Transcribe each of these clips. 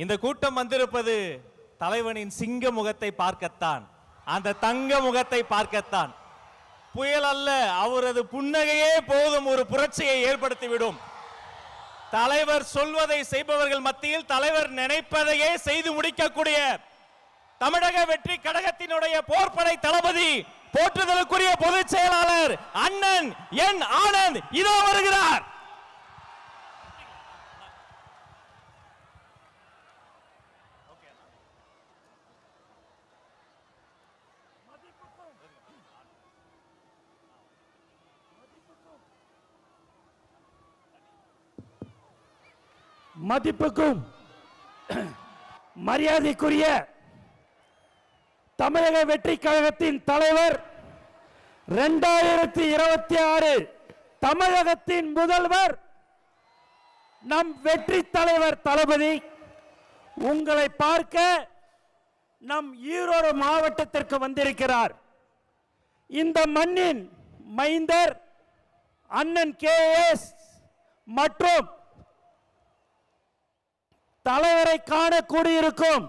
இந்த கூட்டம் வந்திருப்பது தலைவனின் சிங்க முகத்தை பார்க்கத்தான், அந்த தங்க முகத்தை பார்க்கத்தான். புயல் அல்ல, அவரது புன்னகையே போதும் ஒரு புரட்சியை ஏற்படுத்திவிடும். தலைவர் சொல்வதை செய்பவர்கள் மத்தியில் தலைவர் நினைப்பதையே செய்து முடிக்கக்கூடிய தமிழக வெற்றி கழகத்தினுடைய போர்ப்படை தளபதி, போற்றுதலுக்குரிய பொதுச் செயலாளர் அண்ணன் என் ஆனந்த் இதோ வருகிறார். மதிப்புக்கும் மரியாதைக்குரிய தமிழக வெற்றி கழகத்தின் தலைவர், 2026 தமிழகத்தின் முதல்வர், நம் வெற்றி தலைவர் தளபதி உங்களை பார்க்க நம் ஈரோடு மாவட்டத்திற்கு வந்திருக்கிறார். இந்த மண்ணின் மைந்தர் அண்ணன் KS மற்றும் தலைவரை காண கூடியிருக்கும்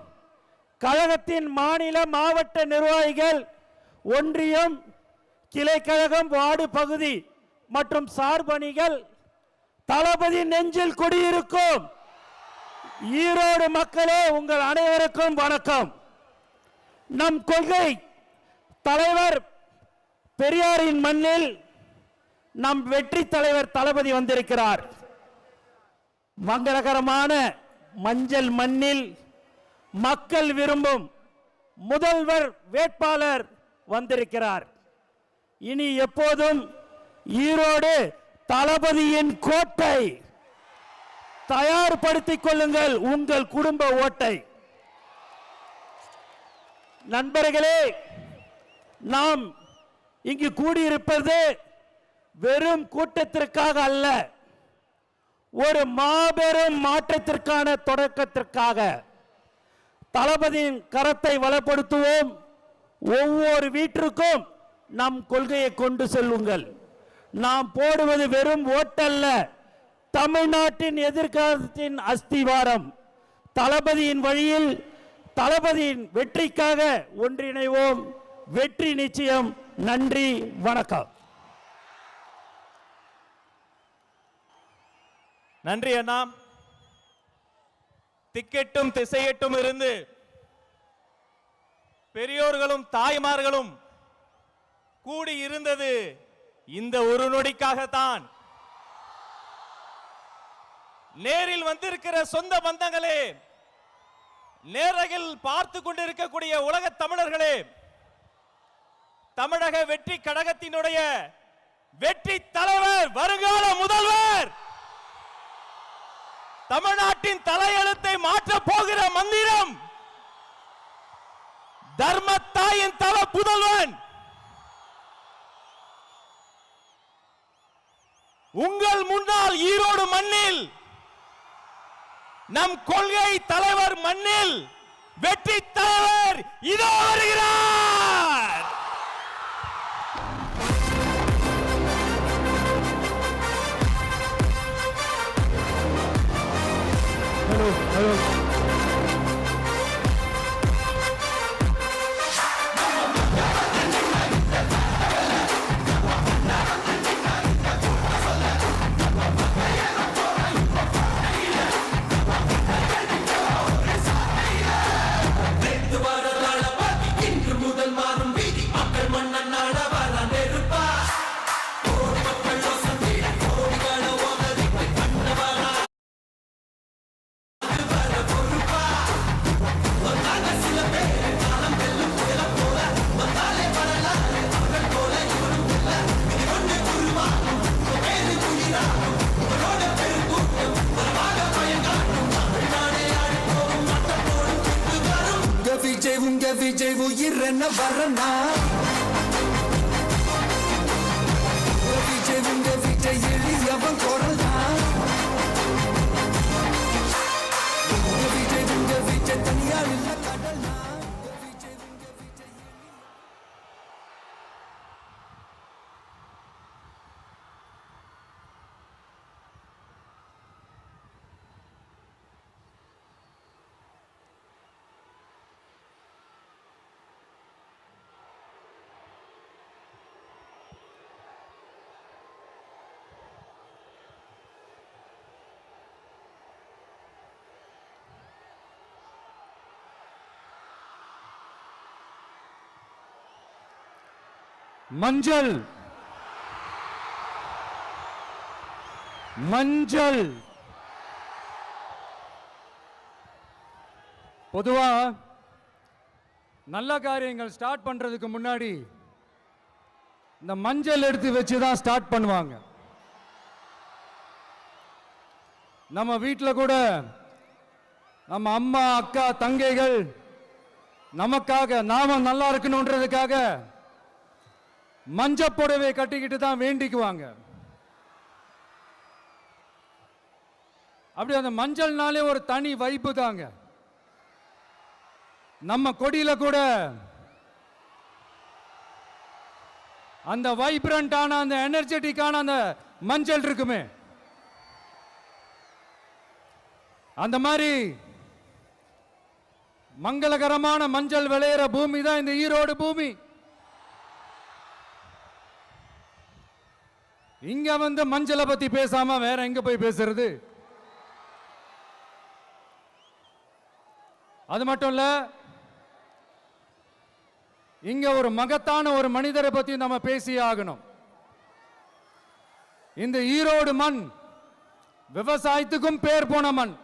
கழகத்தின் மாநில மாவட்ட நிர்வாகிகள், ஒன்றியம், கிளைக்கழகம், வார்டு பகுதி மற்றும் சார்பணிகள், தளபதி நெஞ்சில் குடியிருக்கும் ஈரோடு மக்களே, உங்கள் அனைவருக்கும் வணக்கம். நம் கொள்கை தலைவர் பெரியாரின் மண்ணில் நம் வெற்றி தலைவர் தளபதி வந்திருக்கிறார். மங்களகரமான மஞ்சள் மண்ணில் மக்கள் விரும்பும் முதல்வர் வேட்பாளர் வந்திருக்கிறார். இனி எப்போதும் ஈரோடு தளபதியின் கோட்டை. தயார்படுத்திக் கொள்ளுங்கள் உங்கள் குடும்ப ஓட்டை. நண்பர்களே, நாம் இங்கு கூடியிருப்பது வெறும் கூட்டத்திற்காக அல்ல, ஒரு மாபெரும் மாற்றத்திற்கான தொடக்கத்திற்காக. தளபதியின் கரத்தை வளப்படுத்துவோம். ஒவ்வொரு வீட்டிற்கும் நம் கொள்கையை கொண்டு செல்லுங்கள். நாம் போடுவது வெறும் ஓட்டல்ல, தமிழ்நாட்டின் எதிர்காலத்தின் அஸ்திவாரம். தளபதியின் வழியில் தளபதியின் வெற்றிக்காக ஒன்றிணைவோம். வெற்றி நிச்சயம். நன்றி, வணக்கம். நன்றி அண்ணா. திக்கெட்டும் திசையெட்டும் இருந்து பெரியோர்களும் தாய்மார்களும் கூடி இருந்தது இந்த ஒரு நொடிக்காகத்தான். நேரில் வந்திருக்கிற சொந்த பந்தங்களே, நேரகில் பார்த்து கொண்டிருக்கக்கூடிய உலக தமிழர்களே, தமிழக வெற்றி கழகத்தினுடைய வெற்றி தலைவர், வருங்கால முதல்வர், தமிழ்நாட்டின் தலையெழுத்தை மாற்ற போகிற மந்திரம், தர்மத்தாயின் தல புதல்வன், உங்கள் முன்னால் ஈரோடு மண்ணில், நம் கொள்கை தலைவர் மண்ணில் வெற்றி தலைவர் இதோ வருகிறார். Hello. விஜய் உயிர் என்ன வரனா, விஜய் எளியவன் குரல்னா, விஜய் தனியார் இல்ல கடல்னா. மஞ்சள் மஞ்சள் பொதுவா நல்ல காரியங்கள் ஸ்டார்ட் பண்றதுக்கு முன்னாடி இந்த மஞ்சள் எடுத்து வச்சு தான் ஸ்டார்ட் பண்ணுவாங்க. நம்ம வீட்டில் கூட நம்ம அம்மா அக்கா தங்கைகள் நமக்காக நாம நல்லா இருக்கணும்ன்றதுக்காக மஞ்ச புடவை கட்டிக்கிட்டு தான் வேண்டிக்குவாங்க. அப்படி அந்த மஞ்சள்னாலே ஒரு தனி வைப்பு தாங்க. நம்ம கொடியில கூட அந்த வைப்ரண்டான அந்த எனர்ஜெட்டிக்கான அந்த மஞ்சள் இருக்குமே, அந்த மாதிரி மங்களகரமான மஞ்சள் விளையிற பூமி தான் இந்த ஈரோடு பூமி. இங்க வந்து மஞ்சளை பத்தி பேசாம வேற எங்க போய் பேசுறது? அது மட்டும் இல்ல, இங்க ஒரு மகத்தான ஒரு மனிதரை பத்தி நம்ம பேசியே ஆகணும். இந்த ஈரோடு மண் விவசாயத்துக்கும் பேர் போன மண்.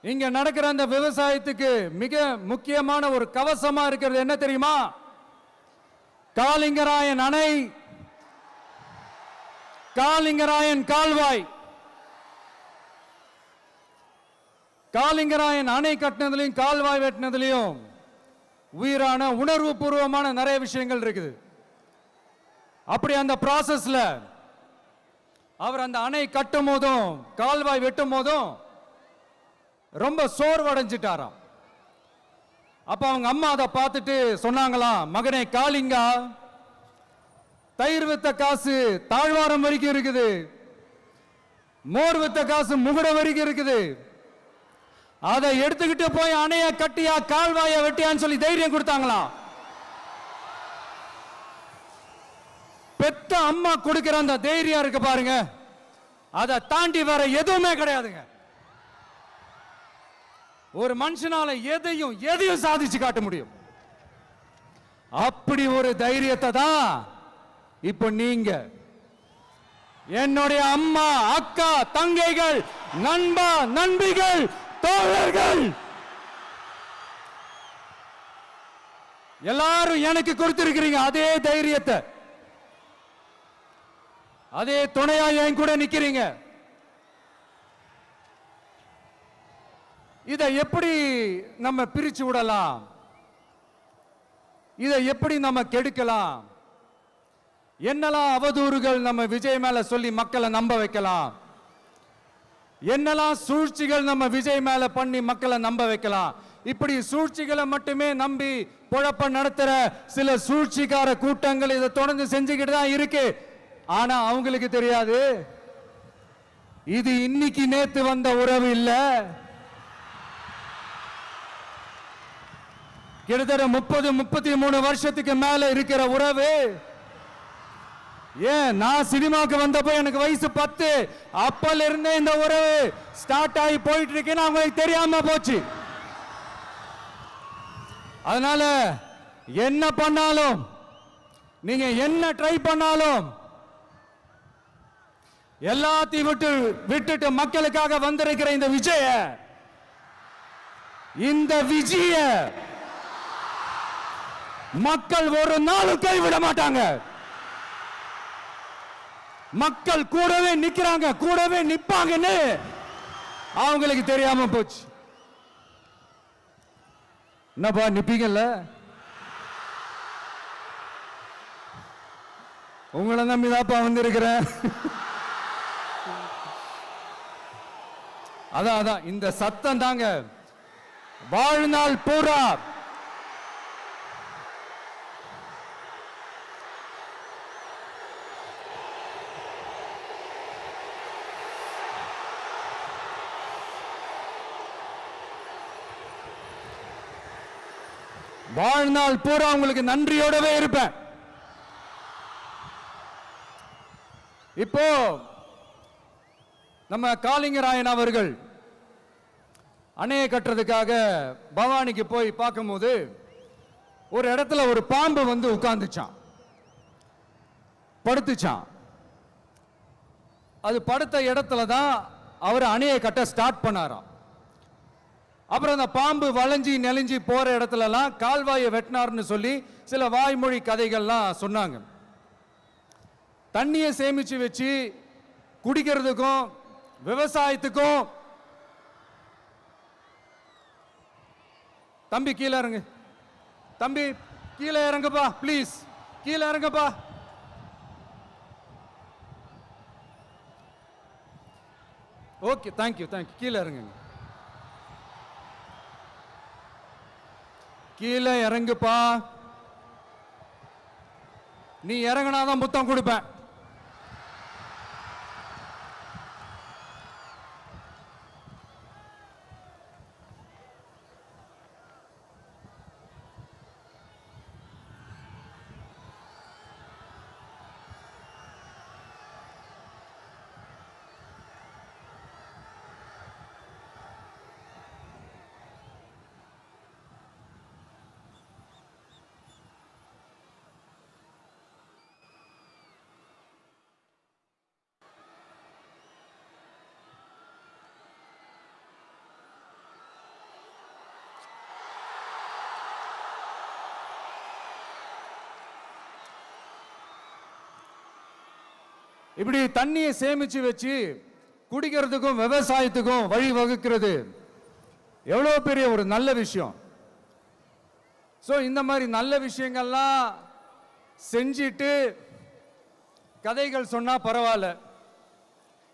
இங்க நடக்கிற அந்த விவசாயத்துக்கு மிக முக்கியமான ஒரு கவசமா இருக்கிறது என்ன தெரியுமா? காளிங்கராயன் அணை, காளிங்கராயன் கால்வாய். காளிங்கராயன் அணை கட்டினதுலையும் கால்வாய் வெட்டினதுலையும் உயிரான உணர்வு பூர்வமான நிறைய விஷயங்கள் இருக்குது. அப்படி அந்த ப்ராசஸ்ல அவர் அந்த அணை கட்டும் போதும் கால்வாய் வெட்டும் போதும் ரொம்ப சோர்வடைஞ்சிட்டாராம். அப்ப அவங்க அம்மா அதை பார்த்துட்டு சொன்னாங்களாம், மகனே காளிங்கா, தயிர் வித்த காசு தாழ்வாரம் வரைக்கும் இருக்குது, மோர் வித்த காசு முகுட வரைக்கும் இருக்குது, அதை எடுத்துக்கிட்டு போய் அணைய கட்டியா கால்வாய வெட்டியான்னு சொல்லி தைரியம் கொடுத்தாங்களாம். பெத்த அம்மா கொடுக்கிற அந்த தைரியம் இருக்கு பாருங்க, அதை தாண்டி வேற எதுவுமே கிடையாதுங்க. ஒரு மனுஷனால எதையும் சாதிச்சு காட்ட முடியும். அப்படி ஒரு தைரியத்தை தான் இப்ப நீங்க என்னுடைய அம்மா அக்கா தங்கைகள் நண்பா நண்பிகள் தோழர்கள் எல்லாரும் எனக்கு கொடுத்திருக்கிறீங்க. அதே தைரியத்தை, அதே துணையா என் கூட நிக்கிறீங்க. இதை எப்படி நம்ம பிரிச்சு விடலாம்? இதை எப்படி நம்ம கெடுக்கலாம்? என்னெல்லாம் அவதூறுகள் நம்ம விஜய் மேல சொல்லி மக்களை நம்ப வைக்கலாம்? என்னெல்லாம் சூழ்ச்சிகள் நம்ம விஜய் மேல பண்ணி மக்களை நம்ப வைக்கலாம்? இப்படி சூழ்ச்சிகளை மட்டுமே நம்பி பொழப்ப நடத்துற சில சூழ்ச்சிக்கார கூட்டங்கள் இதை தொடர்ந்து செஞ்சுக்கிட்டு தான் இருக்கு. ஆனா அவங்களுக்கு தெரியாது, இது இன்னைக்கு நேத்து வந்த உறவு இல்ல. கிட்டத்தட்ட 30-33 வருஷத்துக்கு மேல இருக்கிற உறவு. ஏன் நான் சினிமாக்கு வந்தப்போ எனக்கு வயசு 10, அப்பல இருந்தே இந்த உறவு ஸ்டார்ட் ஆகி போயிட்டு இருக்குன்னு அவங்களுக்கு தெரியாம போச்சு. அதனால என்ன பண்ணாலும், நீங்க என்ன ட்ரை பண்ணாலும், எல்லாத்தையும் விட்டுட்டு மக்களுக்காக வந்திருக்கிற இந்த விஜய மக்கள் ஒரு நாளும் கைவிட மாட்டாங்க. மக்கள் கூடவே நிக்கிறாங்க, கூடவே நிப்பாங்கன்னு அவங்களுக்கு தெரியாம போச்சு. என்னப்பா நிப்பீங்கல்ல? உங்களை நம்பிதாப்பா வந்திருக்கிறேன். அதான் இந்த சத்தம் தாங்க வாழ்நாள் பூரா உங்களுக்கு நன்றியோடவே இருப்பேன். இப்போ நம்ம காளிங்கராயன் அவர்கள் அணையை கட்டுறதுக்காக பவானிக்கு போய் பார்க்கும்போது ஒரு இடத்துல ஒரு பாம்பு வந்து உட்கார்ந்துச்சான், படுத்துச்சான். அது படுத்த இடத்துல தான் அவர் அணையை கட்ட ஸ்டார்ட் பண்ணாராம். அப்புறம் அந்த பாம்பு வளைஞ்சி நெளிஞ்சி போற இடத்துலலாம் கால்வாயை வெட்டினார்னு சொல்லி சில வாய்மொழி கதைகள்லாம் சொன்னாங்க. தண்ணியை சேமிச்சு வச்சு குடிக்கிறதுக்கும் விவசாயத்துக்கும். தம்பி கீழே இறங்கு, தம்பி கீழே இறங்குப்பா, ப்ளீஸ் கீழே இறங்குப்பா. Okay, thank you thank you. கீழே இறங்குங்க, கீழே இறங்குப்பா. நீ இறங்கினாதான் முத்தம் கொடுப்பேன். இப்படி தண்ணியை சேமிச்சு வச்சு குடிக்கிறதுக்கும் விவசாயத்துக்கும் வழி வகுக்கிறது எவ்வளவு பெரிய ஒரு நல்ல விஷயம். சோ இந்த மாதிரி நல்ல விஷயங்கள்லாம் செஞ்சிட்டு கதைகள் சொன்னா பரவாயில்ல,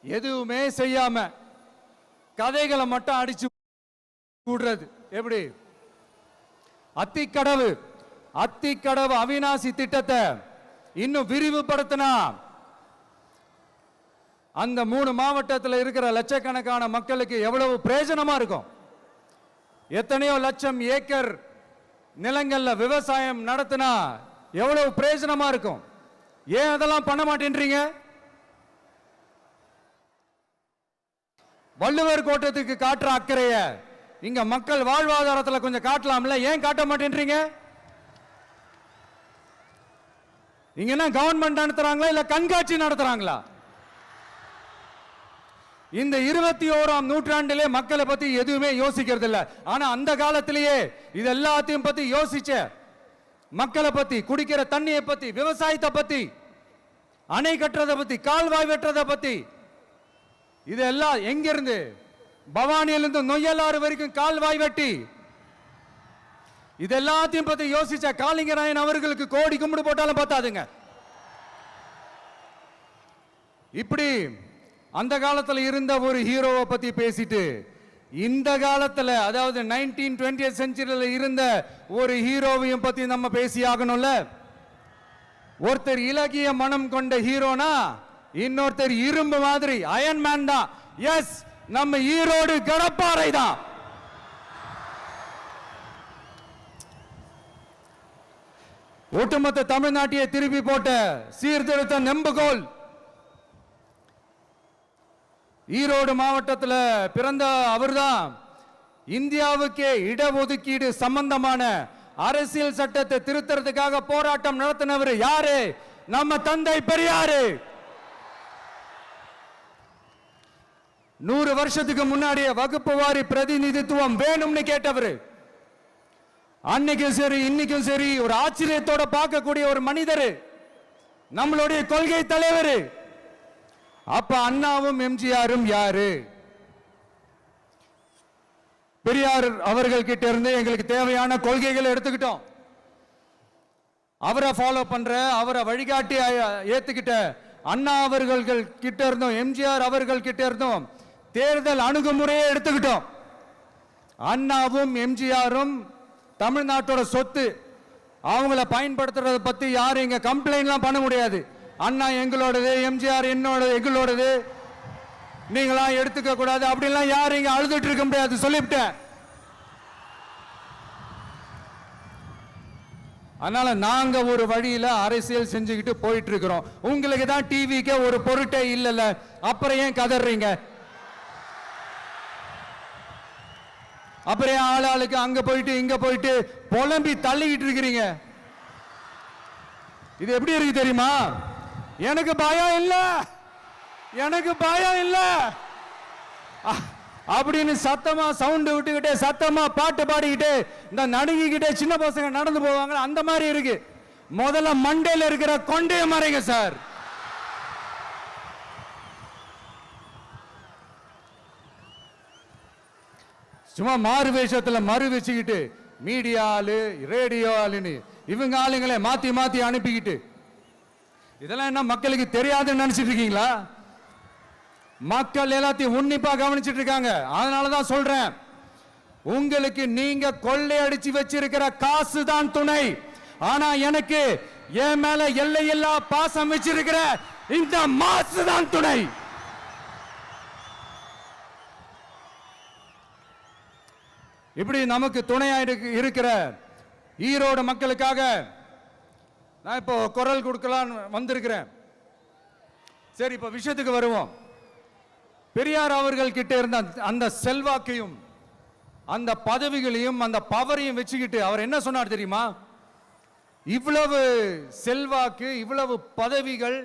எதுவுமே செய்யாம கதைகளை மட்டும் அடிச்சு கூடுறது எப்படி? அத்திக்கடவு அவிநாசி திட்டத்தை இன்னும் விரிவுபடுத்தினா அந்த 3 மாவட்டத்தில் இருக்கிற லட்சக்கணக்கான மக்களுக்கு எவ்வளவு பிரயோஜனமா இருக்கும். எத்தனையோ லட்சம் ஏக்கர் நிலங்கள்ல விவசாயம் நடத்தினா எவ்வளவு பிரயோஜனமா இருக்கும். ஏன் அதெல்லாம் பண்ண மாட்டேன்றீங்க? வள்ளுவர் கோட்டத்துக்கு காட்டுற அக்கறைய இங்க மக்கள் வாழ்வாதாரத்தில் கொஞ்சம் காட்டலாம்ல, ஏன் காட்ட மாட்டேன்றீங்க? இங்க என்ன கவர்மெண்ட் நடத்துறாங்களா இல்ல கண்காட்சி நடத்துறாங்களா? இந்த 21ஆம் நூற்றாண்டிலே மக்களை பத்தி எதுவுமே யோசிக்கிறது இல்ல. ஆனா அந்த காலத்திலேயே இது எல்லாத்தையும் பத்தி யோசிச்ச மக்களை பத்தி, குடிக்கிற தண்ணியை பத்தி, விவசாயத்தை பத்தி, அணை கட்டுறதை பத்தி, கால்வாய் வெட்டுறதை பத்தி, இதெல்லாம் எங்கிருந்து? பவானியிலிருந்து நொய்யலாறு வரைக்கும் கால்வாய் வெட்டி இது எல்லாத்தையும் பத்தி யோசிச்ச காளிங்கராயன் அவர்களுக்கு கோடி கும்பிடு போட்டாலும் பார்த்தாதுங்க. இப்படி அந்த காலத்தில் இருந்த ஒரு ஹீரோவை பத்தி பேசிட்டு இந்த காலத்தில், அதாவது 1920th செஞ்சுரியில் இருந்த ஒரு ஹீரோவையும் பத்தி நம்ம பேசி ஆகணும்ல. ஒருத்தர் இலகிய மனம் கொண்ட ஹீரோனா இன்னொருத்தர் இரும்பு மாதிரி அயன் மேன் தான். எஸ், நம்ம ஈரோடு கடப்பாறை தான். ஒட்டுமொத்த தமிழ்நாட்டையே திருப்பி போட்ட சீர்திருத்த நெம்புகோல் ஈரோடு மாவட்டத்தில் பிறந்த அவர்தான். இந்தியாவுக்கே இடஒதுக்கீடு சம்பந்தமான அரசியல் சட்டத்தை திருத்தறதுக்காக போராட்டம் நடத்தினவர் யாரு? நம்ம தந்தை பெரியாரு. 100 வருஷத்துக்கு முன்னாடியே வகுப்பு வாரி பிரதிநிதித்துவம் வேணும்னு கேட்டவர். அன்னைக்கும் சரி இன்னைக்கும் சரி ஒரு ஆச்சரியத்தோட பார்க்கக்கூடிய ஒரு மனிதர், நம்மளுடைய கொள்கை தலைவர். அப்ப அண்ணாவும் எம்ஜிஆரும் யாரு? பெரியார் அவர்கள் கிட்ட இருந்து எங்களுக்கு தேவையான கொள்கைகளை எடுத்துக்கிட்டோம். அவரை ஃபாலோ பண்ற, அவரை வழிகாட்டி ஏத்துக்கிட்ட அண்ணா அவர்கள் கிட்ட இருந்தோம், எம்ஜிஆர் அவர்கள் கிட்ட இருந்தோம் தேர்தல் அணுகுமுறையை எடுத்துக்கிட்டோம். அண்ணாவும் எம்ஜிஆரும் தமிழ்நாட்டோட சொத்து. அவங்கள பயன்படுத்துறத பத்தி யாரும் இங்க கம்ப்ளைண்ட்லாம் பண்ண முடியாது. அண்ணா எங்களோடது, எம்ஜிஆர் என்னோடது, எங்களோடது, நீங்களா எடுத்துக்க கூடாது அப்படின்லாம் யாரும் இங்க அழுதுட்டு இருக்க முடியாது, சொல்லிவிட்டேன். அதனால நாங்க ஒரு வழியில அரசியல் செஞ்சுக்கிட்டு போயிட்டு இருக்கிறோம். உங்களுக்கு தான் டிவிக்கே ஒரு பொருட்டே இல்லைல்ல, அப்புறம் ஏன் கதறீங்க? அப்புறம் ஆளுக்கு அங்க போயிட்டு இங்க போயிட்டு புலம்பி தள்ளிக்கிட்டு இருக்கிறீங்க. இது எப்படி இருக்கு தெரியுமா? எனக்கு பயம் இல்ல, எனக்கு பயம் இல்ல அப்படின்னு சத்தமா சவுண்ட் விட்டுக்கிட்டே சத்தமா பாட்டு பாடிக்கிட்டு இந்த நடுங்கிக்கிட்டே சின்ன பசங்க நடந்து போவாங்க, அந்த மாதிரி இருக்கு. முதல்ல மண்டையில இருக்கிற கொண்டைய மறைங்க சார். சும்மா மாறு வேஷத்துல மறு வச்சுக்கிட்டு மீடியா ஆளு ரேடியோ ஆளுன்னு இவங்க ஆளுங்களே மாத்தி மாத்தி அனுப்பிக்கிட்டு இதெல்லாம் என்ன மக்களுக்கு தெரியாதுன்னு நினைச்சிட்டு இருக்கீங்களா? மக்கள் எல்லாத்தையும் உன்னிப்பா கவனிச்சிட்டு இருக்காங்க. அதனாலதான் சொல்றேன், உங்களுக்கு நீங்க கொள்ளையடிச்சு வச்சிருக்கிற காசு தான் துணை. ஆனா எனக்கு என் மேல எல்லையில்லா பாசம் வச்சிருக்கிற இந்த மாசு தான் துணை. இப்படி நமக்கு துணையா இருக்கிற ஈரோடு மக்களுக்காக நான் இப்போ குரல் கொடுக்கலாம் வந்திருக்கிறேன். சரி, இப்ப விஷயத்துக்கு வருவோம். பெரியார் அவர்கள் கிட்ட இருந்த அந்த செல்வாக்கையும் அந்த பதவிகளையும் அந்த பவரையும் வச்சுக்கிட்டு அவர் என்ன சொன்னார் தெரியுமா? இவ்வளவு செல்வாக்கு, இவ்வளவு பதவிகள்,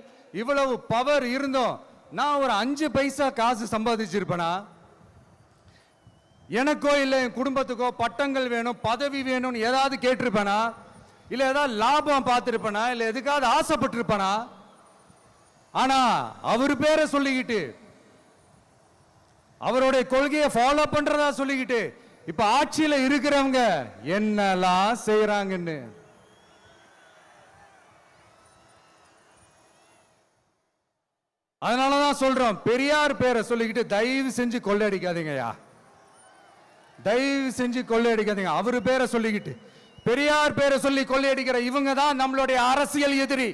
இவ்வளவு பவர் இருந்தோம் நான் ஒரு 5 பைசா காசு சம்பாதிச்சிருப்பேனா? எனக்கோ இல்லை என் குடும்பத்துக்கோ பட்டங்கள் வேணும், பதவி வேணும்னு ஏதாவது கேட்டிருப்பேனா? இல்லை ஏதாவது லாபம் பார்த்திருப்பேனா? இல்லை எதுக்காவது ஆசைப்பட்டிருப்பேனா? ஆனா அவர் பேரை சொல்லிக்கிட்டு அவருடைய கொள்கையை ஃபாலோ பண்றதா சொல்லிக்கிட்டு இப்ப ஆட்சியில இருக்கிறவங்க என்னெல்லாம் செய்யறாங்கன்னு அதனாலதான் சொல்றோம், பெரியார் பேரை சொல்லிக்கிட்டு தயவு செஞ்சு கொள்ளையடிக்காதீங்கயா, தயவு செஞ்சு கொள்ளையடிக்காதீங்க. அவரு பேரை சொல்லிக்கிட்டு பெரியார் பேரை சொல்லி கொள்ளையடிக்கிற இவங்க தான் நம்மளுடைய அரசியல் எதிரி.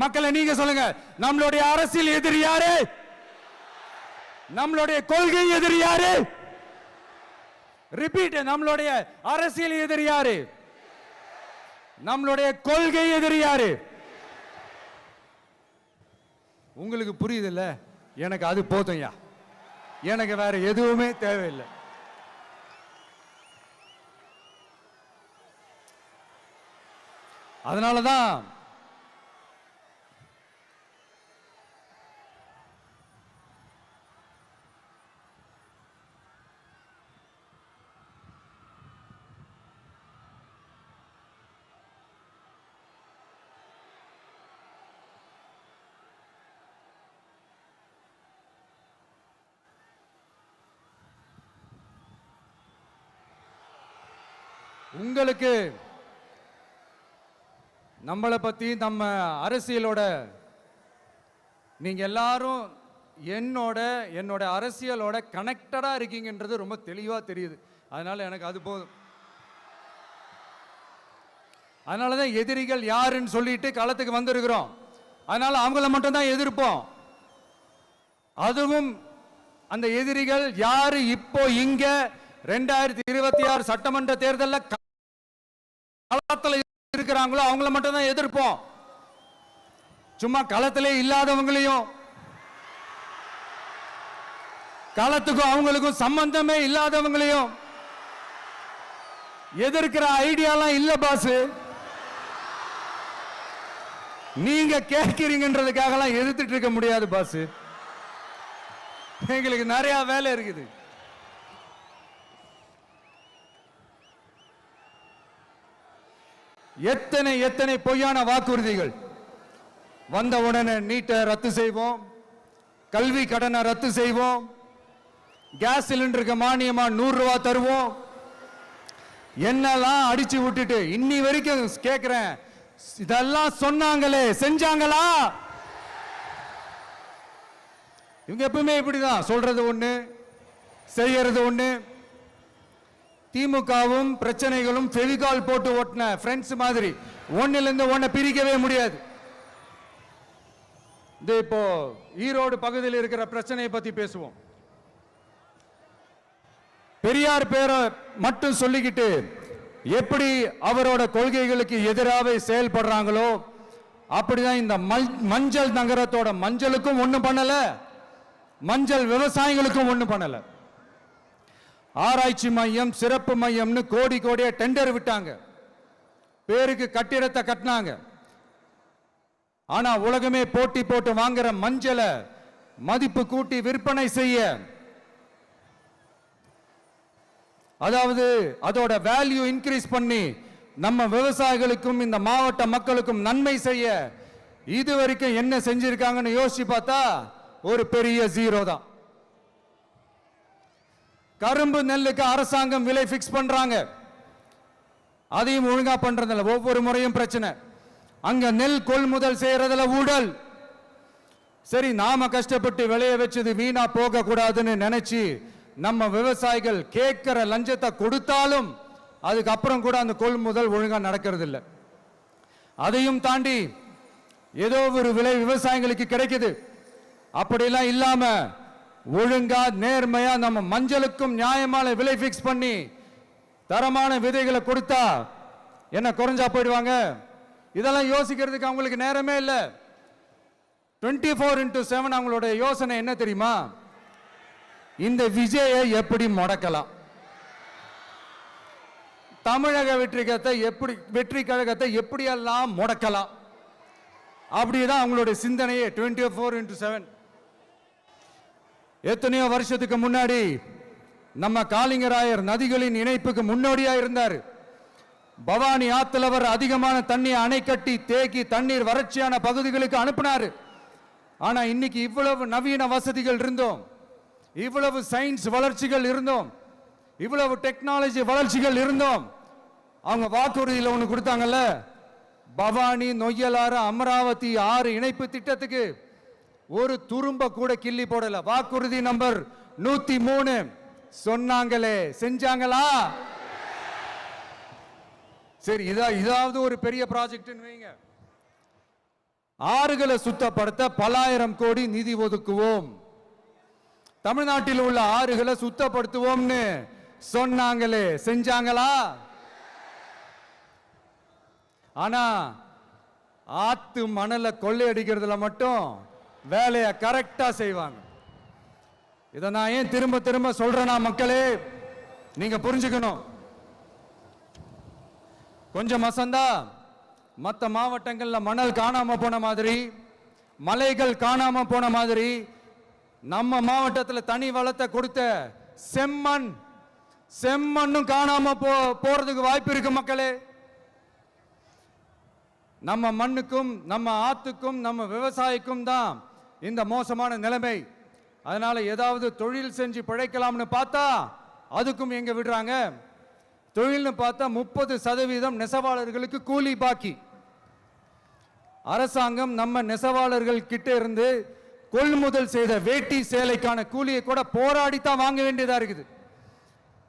மக்களை நீங்க சொல்லுங்க, நம்மளுடைய அரசியல் எதிரி யாரு? நம்மளுடைய கொள்கை எதிரி யாரு? ரிப்பீட், நம்மளுடைய அரசியல் எதிரி யாரு? நம்மளுடைய கொள்கை எதிரி யாரு? உங்களுக்கு புரியுது இல்ல? எனக்கு அது போதும்யா, எனக்கு வேற எதுவுமே தேவையில்லை. அதனாலதான் உங்களுக்கு நம்மளை பத்தி நம்ம அரசியலோட நீங்க எல்லாரும் என்னோட அரசியலோட கனெக்டடா இருக்கீங்கன்றது ரொம்ப தெளிவா தெரியுது. அதனால எனக்கு அது போதும். அதனாலதான் எதிரிகள் யாருன்னு சொல்லிட்டு களத்துக்கு வந்திருக்கிறோம். அதனால அவங்கள மட்டும் தான் எதிர்ப்போம். அதுவும் அந்த எதிரிகள் யாரு இப்போ இங்க 2026 சட்டமன்ற தேர்தலில் களத்தில் இருக்கிறாங்களோ அவங்கள மட்டும் தான் எதிர்ப்போம். சும்மா களத்திலே இல்லாதவங்களையும் களத்துக்கும் அவங்களுக்கும் சம்பந்தமே இல்லாதவங்களையும் எதிர்க்கிற ஐடியாலாம் இல்ல பாஸ். நீங்க கேட்கிறீங்கன்றதுக்காக எதிர்த்துட்டு இருக்க முடியாது பாஸ். எங்களுக்கு நிறைய வேலை இருக்குது. எத்தனை எத்தனை பொய்யான வாக்குறுதிகள். வந்த உடனே நீட்டை ரத்து செய்வோம், கல்வி கடனை ரத்து செய்வோம், கேஸ் சிலிண்டருக்கு மானியமா 100 ரூபாய் தருவோம், என்னெல்லாம் அடிச்சு விட்டுட்டு இன்னி வரைக்கும் கேட்கிறேன், இதெல்லாம் சொன்னாங்களே செஞ்சாங்களா? இவங்க எப்பவுமே இப்படிதான், சொல்றது ஒண்ணு செய்யறது ஒண்ணு. திமுகவும் பிரச்சனைகளும் ஃபெவிகால் போட்டு ஓட்டின ஃப்ரெண்ட்ஸ் மாதிரி ஒன்னில இருந்து ஒன்ன பிரிக்கவே முடியாது. இப்போ ஈரோடு பகுதியில் இருக்கிற பிரச்சனையை பத்தி பேசுவோம். பெரியார் பேரை மட்டும் சொல்லிக்கிட்டு எப்படி அவரோட கொள்கைகளுக்கு எதிராக செயல்படுறாங்களோ அப்படிதான் இந்த மஞ்சள் நகரத்தோட மஞ்சளுக்கும் ஒண்ணும் பண்ணல, மஞ்சள் விவசாயிகளுக்கும் ஒண்ணும் பண்ணல. ஆராய்ச்சி மையம், சிறப்பு மையம்னு கோடி கோடியா டெண்டர் விட்டாங்க. பேருக்கு கட்டிடத்தை கட்டினாங்க. ஆனா உலகமே போட்டி போட்டு வாங்குற மஞ்சளை மதிப்பு கூட்டி விற்பனை செய்ய, அதாவது அதோட வேல்யூ இன்க்ரீஸ் பண்ணி நம்ம விவசாயிகளுக்கும் இந்த மாவட்ட மக்களுக்கும் நன்மை செய்ய இதுவரைக்கும் என்ன செஞ்சிருக்காங்கன்னு யோசிச்சு பார்த்தா ஒரு பெரிய ஜீரோ தான். கரும்பு நெல்லுக்கு அரசாங்கம் விலை பிக்ஸ் பண்றாங்க, அதையும் ஒழுங்கா பண்றதில்ல. ஒவ்வொரு முறையும் பிரச்சனை. அங்க நெல் கொள்முதல் செய்யறதுல ஊழல். சரி, நாம கஷ்டப்பட்டு விளைய வச்சது வீணா போக கூடாதுன்னு நினைச்சு நம்ம விவசாயிகள் கேட்கிற லஞ்சத்தை கொடுத்தாலும் அதுக்கப்புறம் கூட அந்த கொள்முதல் ஒழுங்கா நடக்கிறது இல்லை. அதையும் தாண்டி ஏதோ ஒரு விலை விவசாயிகளுக்கு கிடைக்குது. அப்படிலாம் இல்லாம ஒழுங்கா நேர்மையா நம்ம மஞ்சளுக்கும் நியாயமான விலை பிக்ஸ் பண்ணி தரமான விதைகளை கொடுத்தா என்ன குறைஞ்சா போயிடுவாங்க? இதெல்லாம் யோசிக்கிறதுக்கு அவங்களுக்கு நேரமே இல்லை. 24x7 அவங்களோட யோசனை என்ன தெரியுமா? இந்த விஜயை எப்படி முடக்கலாம், தமிழக வெற்றி கழகத்தை எப்படியெல்லாம் முடக்கலாம், அப்படிதான் அவங்களுடைய சிந்தனையே 24x7. எத்தனையோ வருஷத்துக்கு முன்னாடி நம்ம காளிங்கராயர் நதிகளின் இணைப்புக்கு முன்னோடியா இருந்தார். பவானி ஆத்துல வர அதிகமான தண்ணியை அணை கட்டி தேக்கி தண்ணீர் வறட்சியான பகுதிகளுக்கு அனுப்பினாரு. ஆனா இன்னைக்கு இவ்வளவு நவீன வசதிகள் இருந்தோம், இவ்வளவு சயின்ஸ் வளர்ச்சிகள் இருந்தோம், இவ்வளவு டெக்னாலஜி வளர்ச்சிகள் இருந்தோம், அவங்க வாக்குறுதியில் ஒன்று கொடுத்தாங்கல்ல, பவானி நொய்யலாறு அமராவதி 6 இணைப்பு திட்டத்துக்கு ஒரு துரும்ப கூட கிள்ளி போடல. வாக்குறுதி நம்பர் 103 சொன்னாங்களே, செஞ்சாங்களா? சரி, இதாவது ஒரு பெரிய ப்ராஜெக்ட் வைங்க. ஆறுகளை சுத்தப்படுத்த பல்லாயிரம் கோடி நிதி ஒதுக்குவோம், தமிழ்நாட்டில் உள்ள ஆறுகளை சுத்தப்படுத்துவோம்னு சொன்னாங்களே, செஞ்சாங்களா? ஆனா ஆத்து மணலை கொள்ளையடிக்கிறதுல மட்டும் வேலையை கரெக்டா செய்வாங்க. இதை நான் ஏன் திரும்ப திரும்ப சொல்றேன்னா, மக்களே நீங்க புரிஞ்சுக்கணும். கொஞ்சம் மசந்தா மற்ற மாவட்டங்கள்ல மணல் காணாம போன மாதிரி, மலைகள் காணாம போன மாதிரி, நம்ம மாவட்டத்தில் தனி வளத்தை கொடுத்த செம்மண்ணும் காணாம போறதுக்கு வாய்ப்பு இருக்கு மக்களே. நம்ம மண்ணுக்கும் நம்ம ஆத்துக்கும் நம்ம விவசாயிக்கும் தான் இந்த மோசமான நிலைமை. அதனால ஏதாவது தொழில் செஞ்சு பிழைக்கலாம்னு பார்த்தா அதுக்கும் எங்க விடுறாங்க? தொழில்னு பார்த்தா 30% நெசவாளர்களுக்கு கூலி பாக்கி. அரசாங்கம் நம்ம நெசவாளர்கள் கிட்ட இருந்து கொள்முதல் செய்த வேட்டி சேலைக்கான கூலியை கூட போராடித்தான் வாங்க வேண்டியதா இருக்குது.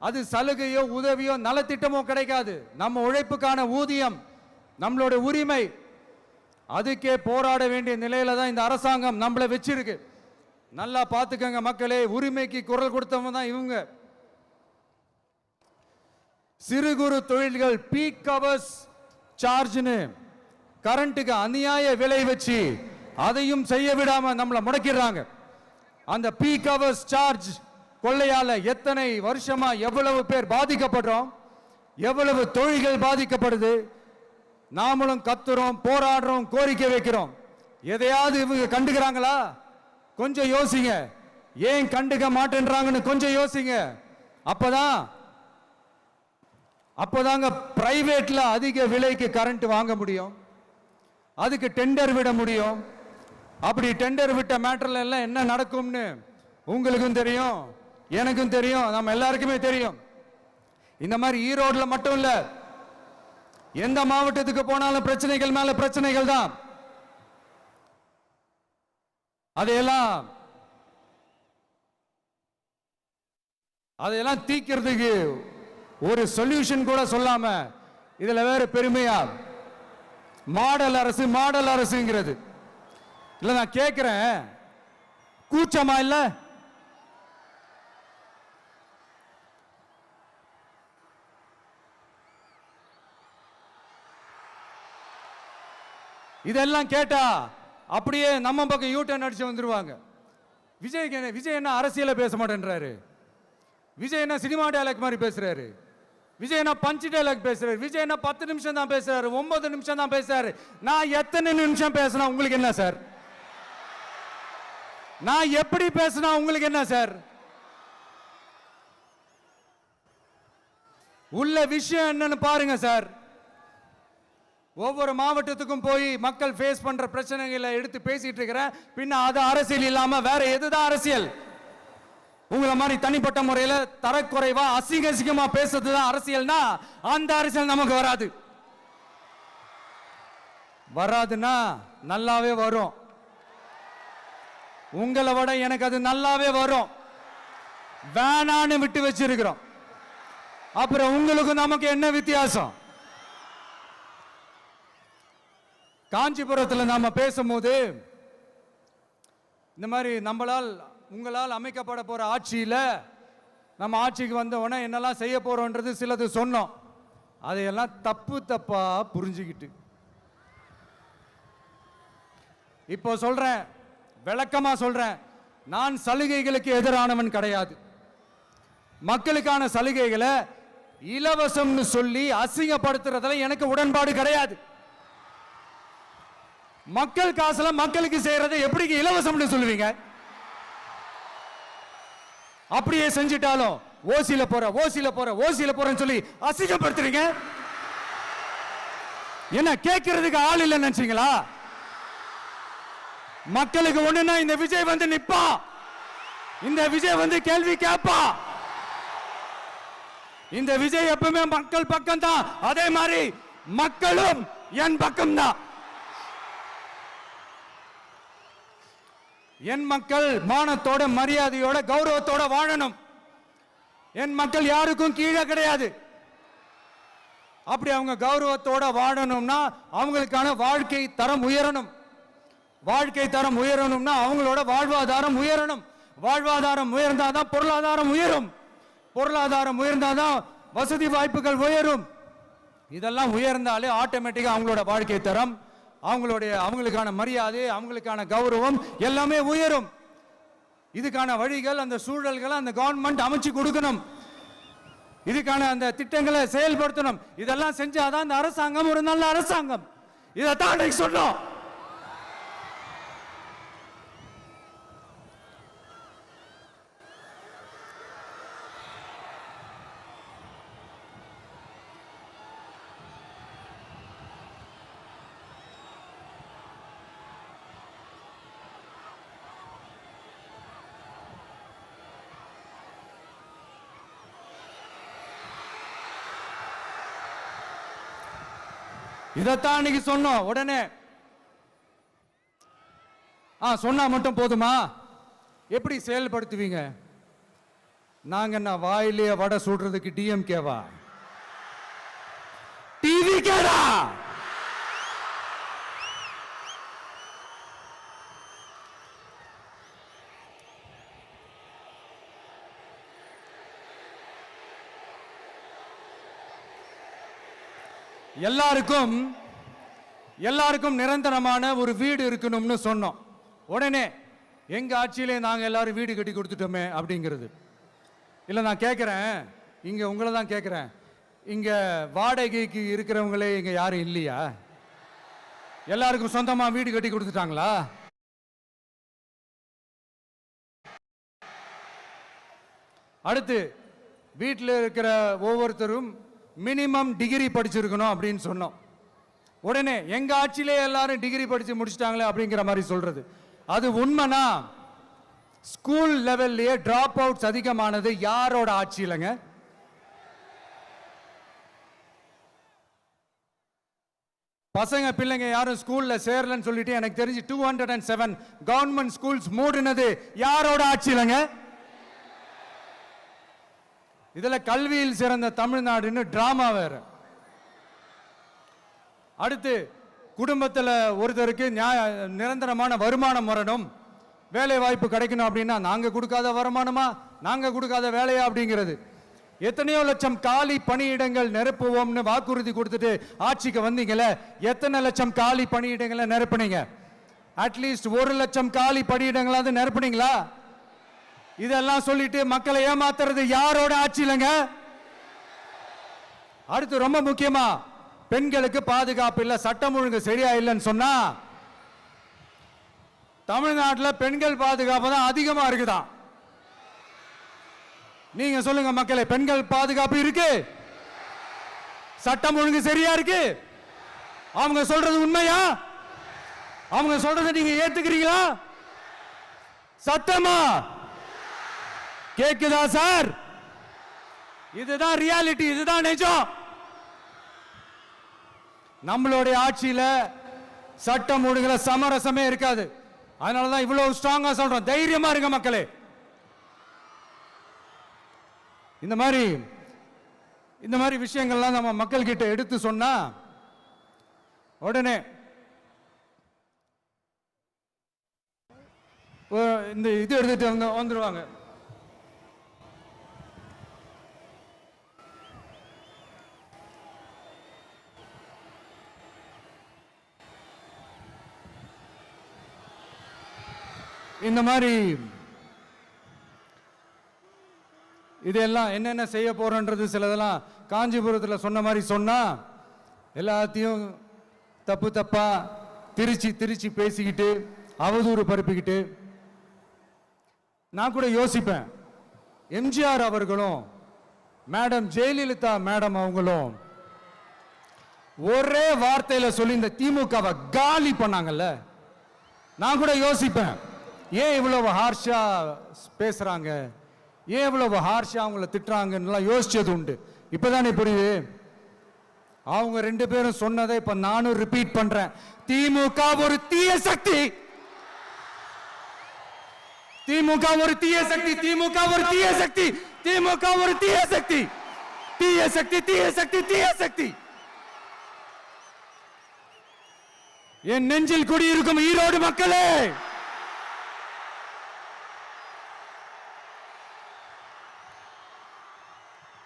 அது சலுகையோ உதவியோ நலத்திட்டமோ கிடைக்காது. நம்ம உழைப்புக்கான ஊதியம், நம்மளோட உரிமை, அதுக்கே போராட வேண்டிய நிலையில தான் இந்த அரசாங்கம் நம்மளை வச்சிருக்கு. நல்லா பார்த்துக்கங்க மக்களே, உரிமைக்கு குரல் கொடுத்தவங்க தான் இவங்க. சிறு குறு தொழில்கள் பீக் ஹவர்ஸ் சார்ஜ்னு கரண்ட்டுக்கு அநியாய விலை வச்சு அதையும் செய்ய விடாம நம்மளை முடக்கிடுறாங்க. அந்த பீக் ஹவர்ஸ் சார்ஜ் கொள்ளையால எத்தனை வருஷமா எவ்வளவு பேர் பாதிக்கப்படுறோம், எவ்வளவு தொழில்கள் பாதிக்கப்படுது. நாமளும் கத்துறோம், போராடுறோம், கோரிக்கை வைக்கிறோம். எதையாவது இவங்க கண்டுக்கிறாங்களா? கொஞ்சம் யோசிங்க. ஏன் கண்டுக்க மாட்டேன்றாங்கன்னு கொஞ்சம் யோசிங்க. அப்பதாங்க பிரைவேட்ல அதிக விலைக்கு கரண்ட் வாங்க முடியும், அதுக்கு டெண்டர் விட முடியும். அப்படி டெண்டர் விட்ட மேட்டர்ல எல்லாம் என்ன நடக்கும்னு உங்களுக்கும் தெரியும், எனக்கும் தெரியும், நம்ம எல்லாருக்குமே தெரியும். இந்த மாதிரி ஈரோடுல மட்டும் இல்ல, எந்த மாவட்டத்துக்கு போனாலும் பிரச்சனைகள் மேல பிரச்சனைகள் தான். அதையெல்லாம் தீக்கிறதுக்கு ஒரு சொல்யூஷன் கூட சொல்லாம இதுல வேற பெருமையா மாடல் அரசுங்கிறது இல்ல. நான் கேட்கிறேன், கூச்சமா இல்ல? இதெல்லாம் கேட்டா அப்படியே நம்ம பக்கம் யூ டர்ன் அடிச்சு வந்துருவாங்க. விஜய் என்ன அரசியல பேச மாட்டேன்றாரு. விஜய் என்ன சினிமா டயலாக் மாதிரி பேசுறாரு, விஜய் என்ன பஞ்ச் டயலாக் பேசுறாரு, விஜய் என்ன 10 நிமிஷம் தான் பேசுறாரு, 9 நிமிஷம் தான் பேசுறாரு. நான் எத்தனை நிமிஷம் பேசினா உங்களுக்கு என்ன சார்? நான் எப்படி பேசினா உங்களுக்கு என்ன சார்? உள்ள விஷயம் என்னன்னு பாருங்க சார். ஒவ்வொரு மாவட்டத்துக்கும் போய் மக்கள் ஃபேஸ் பண்ற பிரச்சனைகளை எடுத்து பேசிட்டு இருக்கிறேன். பின்ன அது அரசியல் இல்லாம வேற எதுதான் அரசியல்? உங்களை மாதிரி தனிப்பட்ட முறையில் தரக்குறைவா அசிங்கமா பேசுறதுதான் அரசியல்னா அந்த அரசியல் நமக்கு வராது. வராதுன்னா நல்லாவே வரும். உங்களை விட எனக்கு அது நல்லாவே வரும். வேணான்னு விட்டு வச்சிருக்கிறோம். அப்புறம் உங்களுக்கு நமக்கு என்ன வித்தியாசம்? காஞ்சிபுரத்தில் நாம பேசும்போது இந்த மாதிரி உங்களால் அமைக்கப்பட போற ஆட்சியில நம்ம ஆட்சிக்கு வந்த உடனே என்னெல்லாம் செய்ய போறோம்ன்றது சிலது சொன்னோம். அதையெல்லாம் தப்பா புரிஞ்சுக்கிட்டு இப்போ சொல்றேன், விளக்கமா சொல்றேன். நான் சலுகைகளுக்கு எதிரானவன் கிடையாது. மக்களுக்கான சலுகைகளை இலவசம்னு சொல்லி அசிங்கப்படுத்துறதுல எனக்கு உடன்பாடு கிடையாது. மக்கள் காசுல மக்களுக்கு செய்யறதை எப்படி இலவசம்னு சொல்லுவீங்க? அப்படியே செஞ்சிட்டாலும் ஓசில போறேன்னு சொல்லி அசிங்கப்படுத்துறீங்க. என்ன கேட்கறதுக்கு ஆள் இல்லைன்னு நினைச்சீங்களா? மக்களுக்கு ஒண்ணுன்னா இந்த விஜய் வந்து நிப்பா, இந்த விஜய் வந்து கேள்வி கேட்பா. இந்த விஜய் எப்பவுமே மக்கள் பக்கம் தான். அதே மாதிரி மக்களும் என் பக்கம் தான். என் மக்கள் மானத்தோட மரியாதையோட கௌரவத்தோட வாழணும். என் மக்கள் யாருக்கும் கீழே கிடையாது. அப்படி அவங்க கௌரவத்தோட வாழணும்னா அவங்களுக்கான வாழ்க்கை தரம் உயரணும். வாழ்க்கை தரம் உயரணும்னா அவங்களோட வாழ்வாதாரம் உயரணும். வாழ்வாதாரம் உயர்ந்தாதான் பொருளாதாரம் உயரும். பொருளாதாரம் உயர்ந்தாதான் வசதி வாய்ப்புகள் உயரும். இதெல்லாம் உயர்ந்தாலே ஆட்டோமேட்டிக்கா அவங்களோட வாழ்க்கை தரம், அவங்களுக்கான மரியாதை, அவங்களுக்கான கௌரவம் எல்லாமே உயரும். இதுக்கான வழிகள், அந்த சூழல்களை அந்த கவர்மெண்ட் அமைச்சு கொடுக்கணும். இதுக்கான அந்த திட்டங்களை செயல்படுத்தணும். இதெல்லாம் செஞ்சாதான் அந்த அரசாங்கம் ஒரு நல்ல அரசாங்கம். இதைத்தான் சொன்னோம். இதைத்தான் இன்னைக்கு சொன்னோம். உடனே சொன்னா மட்டும் போதுமா? எப்படி செயல்படுத்துவீங்க? நாங்க என்ன வாயிலே வடை சுடுறதுக்கு டிஎம்கேவா? டிவிகேடா? எல்லாருக்கும் நிரந்தரமான ஒரு வீடு இருக்கணும்னு சொன்னோம். உடனே எங்க ஆட்சியிலே நாங்க எல்லாரும் வீடு கட்டி கொடுத்துட்டோமே அப்படிங்கிறது இல்ல. நான் கேட்கிறேன், இங்க உங்களை தான் கேட்கிறேன், இங்க வாடகைக்கு இருக்கிறவங்களே இங்க யாரும் இல்லையா? எல்லாருக்கும் சொந்தமா வீடு கட்டி கொடுத்துட்டாங்களா? அடுத்து வீட்டில் இருக்கிற ஒவ்வொருத்தரும் மினிமம் டிகிரி படிச்சிருக்கணும் அப்படின்னு சொன்னோம். உடனே எங்க ஆட்சியிலே எல்லாரும் டிகிரி படிச்சு முடிச்சிட்டாங்களே அப்படிங்கிற மாதிரி சொல்றது அது உண்மைனா? ஸ்கூல் லெவல்லையே டிராப் அவுட்ஸ் அதிகமானது யாரோட ஆட்சியிலங்க? பசங்க பிள்ளைங்க யாரும் ஸ்கூல்ல சேரலன்னு சொல்லிட்டு எனக்கு தெரிஞ்சு 207 கவர்மெண்ட் ஸ்கூல்ஸ் மூடினது யாரோட ஆட்சியிலங்க? இதுல கல்வியில் சிறந்த தமிழ்நாடுன்னு டிராமா வேற. அடுத்து குடும்பத்தில் ஒருத்தருக்கு நிரந்தரமான வருமானம் வரணும், வேலை வாய்ப்பு கிடைக்கணும் அப்படின்னா நாங்க கொடுக்காத வருமானமா, நாங்க கொடுக்காத வேலையா அப்படிங்கிறது. எத்தனையோ லட்சம் காலி பணியிடங்கள் நிரப்புவோம்னு வாக்குறுதி கொடுத்துட்டு ஆட்சிக்கு வந்தீங்களே, எத்தனை லட்சம் காலி பணியிடங்களை நிரப்புனீங்க? அட்லீஸ்ட் 1 லட்சம் காலி பணியிடங்களாவது நிரப்புனீங்களா? இதெல்லாம் சொல்லிட்டு மக்களை ஏமாத்துறது யாரோட ஆட்சி இல்லைங்க? அடுத்து ரொம்ப முக்கியமா, பெண்களுக்கு பாதுகாப்பு இல்ல, சட்டம் ஒழுங்கு சரியா இல்லைன்னு சொன்னா தமிழ்நாட்டில் பெண்கள் பாதுகாப்பு தான் அதிகமா இருக்குதான். நீங்க சொல்லுங்க மக்களே, பெண்கள் பாதுகாப்பு இருக்கு? சட்டம் ஒழுங்கு சரியா இருக்கு? அவங்க சொல்றது உண்மையா? அவங்க சொல்றதை நீங்க ஏத்துக்கிறீங்களா? சத்தமா கேக்குதா சார்? இதுதான் ரியாலிட்டி, இதுதான் நிஜம். நம்மளுடைய ஆட்சியில சட்டம் ஒழுங்குல சமரசமே இருக்காது. அதனாலதான் இவ்வளவு ஸ்ட்ராங்கா சொல்றோம், தைரியமா இருங்க மக்களே. இந்த மாதிரி விஷயங்கள்லாம் நம்ம மக்கள் கிட்ட எடுத்து சொன்னா உடனே இந்த இது எடுத்துட்டு வந்துருவாங்க. இந்த மாதிரி இதெல்லாம் என்னென்ன செய்ய போறோன்றது சிலதெல்லாம் காஞ்சிபுரத்தில் சொன்ன மாதிரி சொன்னா எல்லாத்தையும் தப்பா திருச்சி பேசிக்கிட்டு அவதூறு பரப்பிக்கிட்டு. நான் கூட யோசிப்பேன், எம்ஜிஆர் அவர்களும் மேடம் ஜெயலலிதா மேடம் அவங்களும் ஒரே வார்த்தையில சொல்லி இந்த திமுகவை காலி பண்ணாங்கல்ல. நான் கூட யோசிப்பேன், ஏன் இவ்வளவு ஹார்ஷா பேசுறாங்க, ஏன் இவ்வளவு ஹார்ஷா அவங்கள திட்டுறாங்கன்னு யோசிச்சது உண்டு. இப்பதானே புரியுது. அவங்க ரெண்டு பேரும் சொன்னதை இப்ப நானும் ரிப்பீட் பண்றேன். திமுக ஒரு தீய சக்தி, திமுக ஒரு தீய சக்தி, திமுக ஒரு தீய சக்தி, திமுக ஒரு தீய சக்தி, தீய சக்தி, தீய சக்தி, தீய சக்தி. என் நெஞ்சில் குடியிருக்கும் ஈரோடு மக்களே,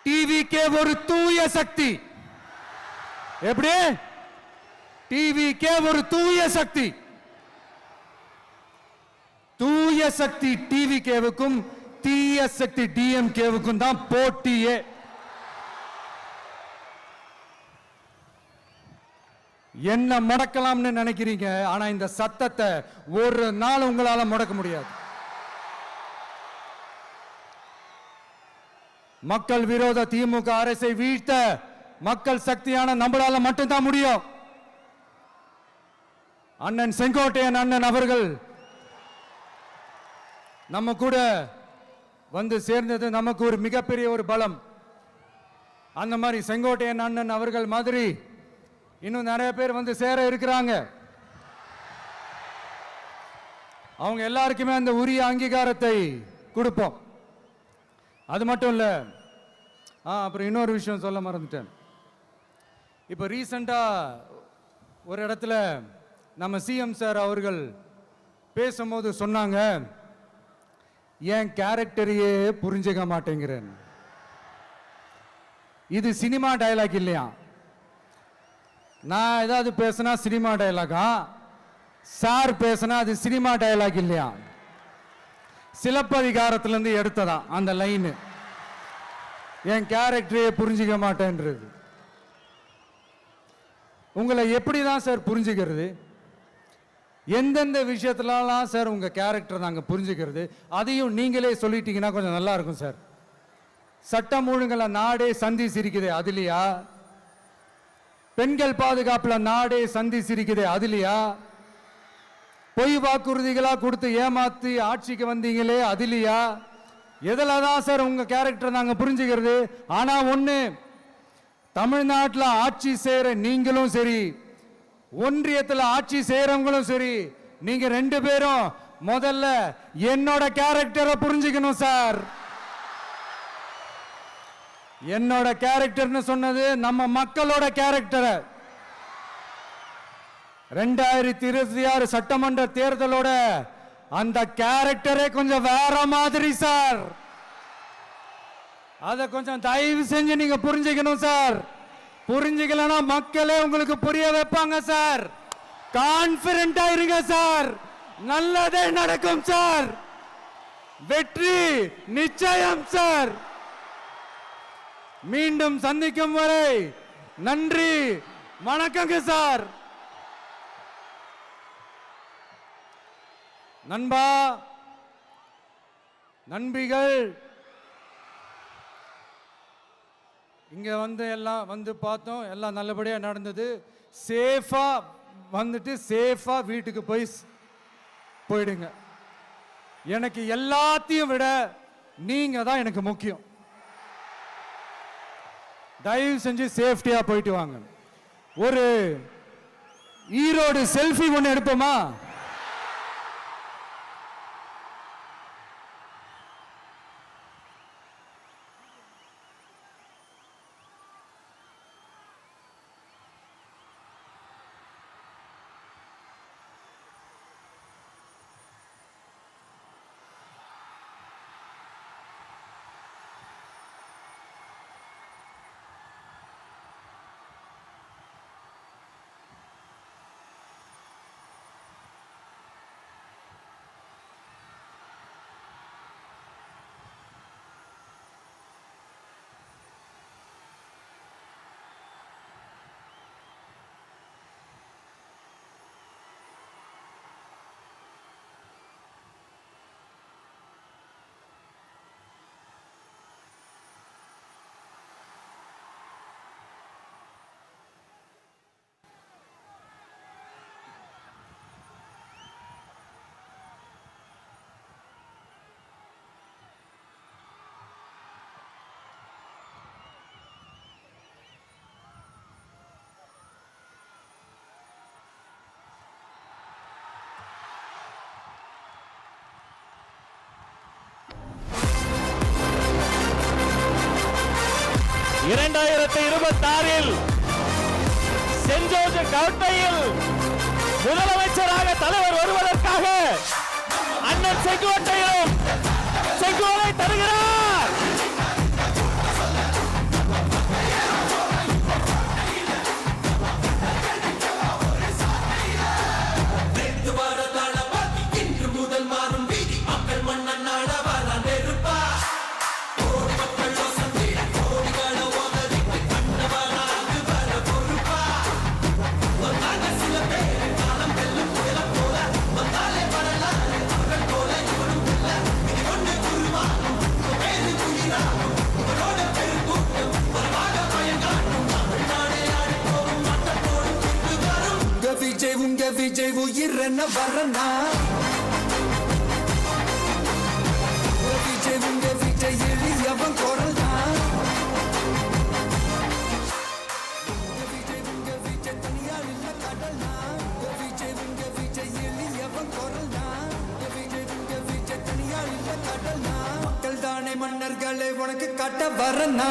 டிவிகே ஒரு தூய சக்தி. எப்படி? டிவிகே ஒரு தூய சக்தி. தூய சக்தி டிவிகேவுக்கும் தீய சக்தி டிஎம்கேவுக்கும் தான் போட்டியே. என்ன முடக்கலாம்னு நினைக்கிறீங்க, ஆனா இந்த சத்தத்தை ஒரு நாள் உங்களால முடக்க முடியாது. மக்கள் விரோத திமுக அரசை வீழ்த்த மக்கள் சக்தியான நம்மளால மட்டும்தான் முடியும். அண்ணன் செங்கோட்டையன் அண்ணன் அவர்கள் நம்ம கூட வந்து சேர்ந்தது நமக்கு ஒரு மிகப்பெரிய ஒரு பலம். அந்த மாதிரி செங்கோட்டையன் அண்ணன் அவர்கள் மாதிரி இன்னும் நிறைய பேர் வந்து சேர இருக்கிறாங்க. அவங்க எல்லாருக்குமே அந்த உரிய அங்கீகாரத்தை கொடுப்போம். அது மட்டும் இல்ல, அப்புறம் இன்னொரு விஷயம் சொல்ல மறந்துட்டேன். இப்போ ரீசண்டா ஒரு இடத்துல நம்ம சிஎம் சார் அவர்கள் பேசும்போது சொன்னாங்க, என் கேரக்டரையே புரிஞ்சுக்க மாட்டேங்கிறேன். இது சினிமா டயலாக் இல்லையா? நான் ஏதாவது பேசினா சினிமா டயலாகா? சார் பேசினா அது சினிமா டயலாக் இல்லையா? சிலப்பதிகாரத்திலிருந்து எடுத்ததா அந்த லைன், என் கேரக்டரையே புரிஞ்சிக்க மாட்டேன்றது. உங்களை எப்படிதான் சார் புரிஞ்சுக்கிறது? எந்தெந்த விஷயத்துலலாம் சார் உங்க கேரக்டர் நாங்கள் புரிஞ்சுக்கிறது? அதையும் நீங்களே சொல்லிட்டீங்கன்னா கொஞ்சம் நல்லா இருக்கும் சார். சட்டம் ஒழுங்குல நாடே சந்தி சிரிக்குது, அதுலையா? பெண்கள் பாதுகாப்புல நாடே சந்தி சிரிக்குது, அதுலையா? பொய் வாக்குறுதிகளா கொடுத்து ஏமாத்தி ஆட்சிக்கு வந்தீங்களே, அதுலையா? எதுல தான் சார் உங்க கேரக்டர் நாங்க புரிஞ்சுக்கிறது? ஆனா ஒண்ணு, தமிழ்நாட்டில் ஆட்சி செய்யற நீங்களும் சரி, ஒன்றியத்தில் ஆட்சி செய்யறவங்களும் சரி, நீங்க ரெண்டு பேரும் முதல்ல என்னோட கேரக்டரை புரிஞ்சுக்கணும் சார். என்னோட கேரக்டர்னு சொன்னது நம்ம மக்களோட கேரக்டரை. 2026 சட்டமன்ற தேர்தலோட அந்த கேரக்டரே கொஞ்சம் வேற மாதிரி சார். அதை கொஞ்சம் தயவு செஞ்சு நீங்க புரிஞ்சுக்கணும் சார். புரிஞ்சுக்கலன்னா மக்களே உங்களுக்கு புரிய வைப்பாங்க சார். கான்பிடண்டா இருங்க சார், நல்லதே நடக்கும் சார். வெற்றி நிச்சயம் சார். மீண்டும் சந்திக்கும் வரை நன்றி, வணக்கங்க சார். நண்பா, நண்பிகள், இங்க வந்து எல்லாம் வந்து பார்த்தோம், எல்லாம் நல்லபடியா நடந்தது. சேஃபா வந்துட்டு சேஃபா வீட்டுக்கு போயிடுங்க. எனக்கு எல்லாத்தையும் விட நீங்க தான் எனக்கு முக்கியம். தயவு செஞ்சு சேஃப்டியா போயிட்டு வாங்க. ஒரு ஈரோடு செல்ஃபி ஒன்று எடுப்போமா? சென்ட் ஜார்ஜ் கோட்டையில் முதலமைச்சராக தலைவர் வருவதற்காக அண்ணன் செங்கோட்டையிலும் செங்கோலை தருகிறார். உங்க விஜய் உயிர் என்ன வரனா? உங்க விஜய் எளியவன் குரல் தான். உங்க விஜய் தனியார் இல்ல கடல் தான். உங்க விஜய் எளியவன் குரல் தான். உங்க விஜய் தனியார் இல்ல கடல் தான். மக்கள் தானே மன்னர்களை உனக்கு காட்ட வரனா?